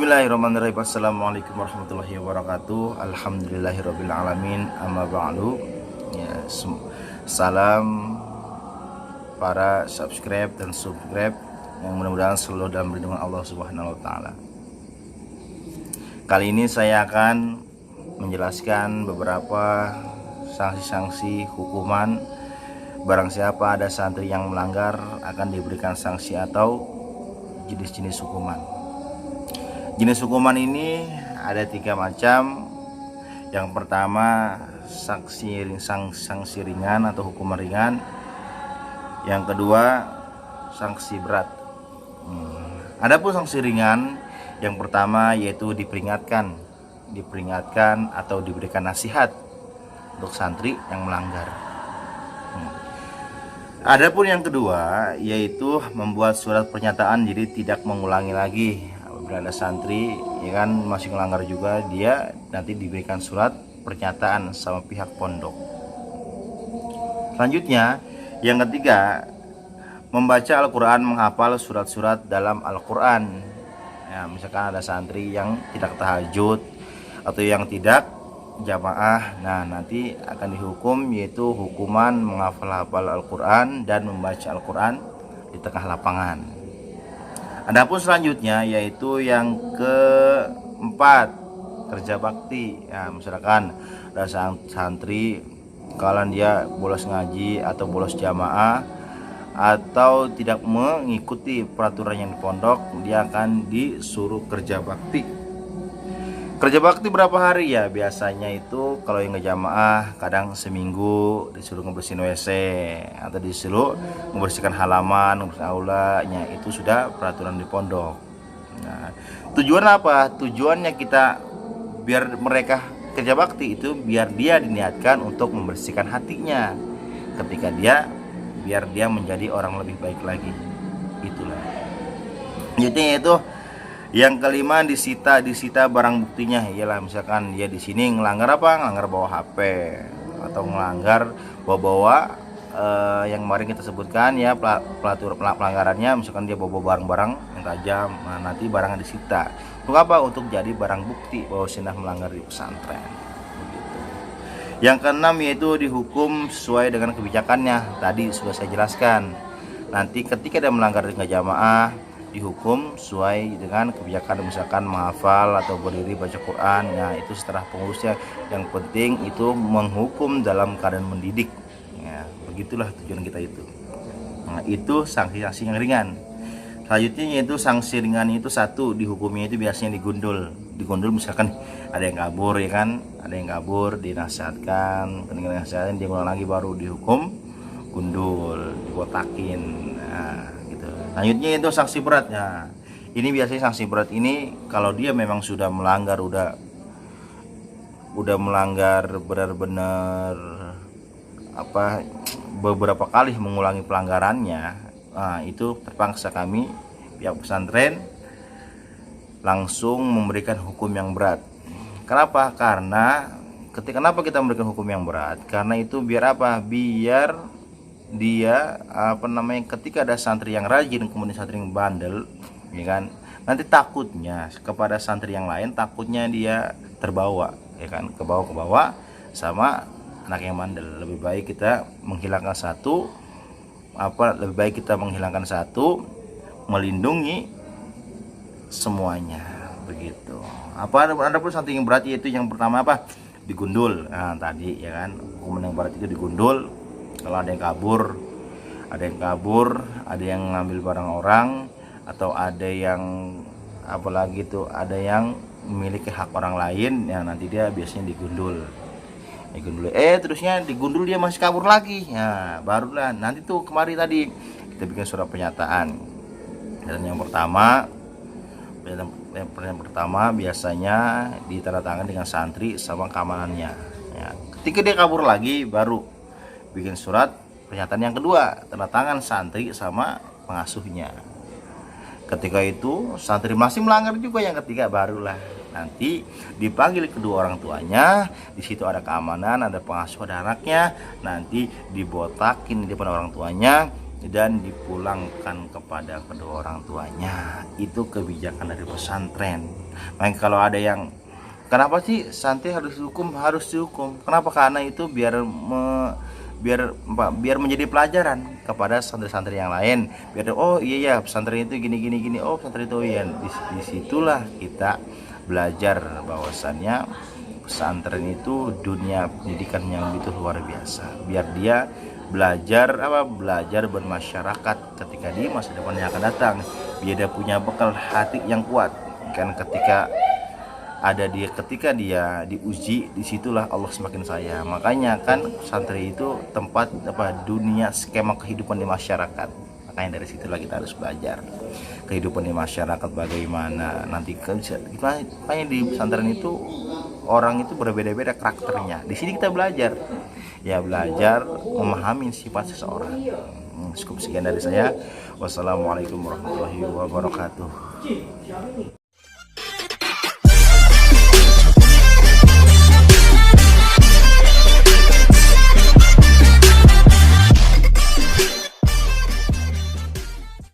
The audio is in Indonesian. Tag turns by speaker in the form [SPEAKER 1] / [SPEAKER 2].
[SPEAKER 1] Bismillahirrahmanirrahim. Assalamualaikum warahmatullahi wabarakatuh. Alhamdulillahirabbil alamin. Amma ba'du. Ya, salam para subscribe dan subscribe yang mudah-mudahan selalu dalam perlindungan Allah Subhanahu wa taala. Kali ini saya akan menjelaskan beberapa sanksi-sanksi hukuman barang siapa ada santri yang melanggar akan diberikan sanksi atau jenis-jenis hukuman. Jenis hukuman ini ada 3 macam. Yang pertama sanksi ringan atau hukuman ringan. Yang kedua sanksi berat. Adapun sanksi ringan, yang pertama yaitu diperingatkan atau diberikan nasihat untuk santri yang melanggar. Adapun yang kedua yaitu membuat surat pernyataan, jadi tidak mengulangi lagi. Apabila ada santri ya kan masih melanggar juga, dia nanti diberikan surat pernyataan sama pihak pondok. Selanjutnya yang ketiga, membaca Al-Quran, menghafal surat-surat dalam Al-Quran. Ya, misalkan ada santri yang tidak tahajud atau yang tidak jamaah, nah nanti akan dihukum yaitu hukuman menghafal Al-Quran dan membaca Al-Quran di tengah lapangan. Adapun selanjutnya yaitu yang keempat, kerja bakti. Ya, misalkan ada santri kalau dia bolos ngaji atau bolos jamaah atau tidak mengikuti peraturan yang di pondok, dia akan disuruh kerja bakti. Kerja bakti berapa hari ya? Biasanya itu kalau yang ngejamaah kadang seminggu disuruh ngebersihin WC atau disuruh membersihkan halaman, membersihkan aulanya, itu sudah peraturan di pondok. Nah, tujuan apa? Tujuannya kita biar mereka kerja bakti itu biar dia diniatkan untuk membersihkan hatinya ketika biar dia menjadi orang lebih baik lagi. Itulah. Jadi itu yang kelima, disita barang buktinya. Iyalah misalkan dia di sini ngelanggar apa? Ngelanggar bawa HP atau ngelanggar bawa yang kemarin kita sebutkan ya, pelanggarannya misalkan dia bawa barang-barang yang tajam. Nah, nanti barangnya disita. Untuk apa? Untuk jadi barang bukti bahwa sinah melanggar di pesantren. Begitu. Yang keenam yaitu dihukum sesuai dengan kebijakannya. Tadi sudah saya jelaskan. Nanti ketika dia melanggar dengan jamaah, dihukum sesuai dengan kebijakan, misalkan menghafal atau berdiri baca Quran. Nah, itu setelah pengurusnya. Yang penting itu menghukum dalam keadaan mendidik ya, begitulah tujuan kita itu. Nah, itu sanksi-sanksi yang ringan. Selanjutnya yaitu sanksi ringan itu satu, dihukumnya itu biasanya digundul misalkan ada yang kabur ya kan, ada yang kabur dinasihatkan, dengan nasihatkan dia ulang lagi baru dihukum gundul, dibotakin. Nah, selanjutnya itu sanksi berat. Nah, ini biasanya sanksi berat ini kalau dia memang sudah melanggar, udah melanggar benar-benar beberapa kali mengulangi pelanggarannya. Nah, itu terpaksa kami pihak pesantren langsung memberikan hukum yang berat. Kenapa? Kenapa kita memberikan hukum yang berat? Karena itu biar apa? Biar dia ketika ada santri yang rajin kemudian santri yang bandel ya kan, nanti takutnya kepada santri yang lain, takutnya dia terbawa ya kan, ke bawah sama anak yang bandel. Lebih baik kita menghilangkan satu, melindungi semuanya, begitu. Ada pun santri yang berat yaitu yang pertama apa? Digundul. Nah, tadi ya kan, hukuman yang berat itu digundul. Kalau ada yang kabur, ada yang ngambil barang orang, atau ada yang ada yang memiliki hak orang lain, ya nanti dia biasanya digundul. Terusnya digundul dia masih kabur lagi, ya barulah nanti tuh kemari tadi kita bikin surat pernyataan. Dan yang pertama biasanya ditandatangan dengan santri sama keamanannya. Ya, ketika dia kabur lagi baru bikin surat pernyataan yang kedua, tanda tangan santri sama pengasuhnya. Ketika itu santri masih melanggar juga, yang ketiga barulah nanti dipanggil kedua orang tuanya. Di situ ada keamanan, ada pengasuh, ada anaknya. Nanti dibotakin di depan orang tuanya, dan dipulangkan kepada kedua orang tuanya. Itu kebijakan dari pesantren. Makanya kalau ada yang kenapa sih santri harus dihukum? Harus dihukum. Kenapa? Karena itu biar menjadi pelajaran kepada santri-santri yang lain. Biar oh iya ya pesantren itu gini. Oh pesantren itu ya. Disitulah kita belajar bahwasannya pesantren itu dunia pendidikan yang begitu luar biasa. Biar dia belajar bermasyarakat ketika di masa depan yang akan datang. Biar dia punya bekal hati yang kuat. Kan ketika dia diuji, disitulah Allah semakin sayang. Makanya kan santri itu tempat dunia skema kehidupan di masyarakat. Makanya dari situlah kita harus belajar kehidupan di masyarakat, bagaimana nanti makanya di pesantren itu orang itu berbeda-beda karakternya. Di sini kita belajar memahami sifat seseorang. Cukup sekian dari saya. Wassalamualaikum warahmatullahi wabarakatuh.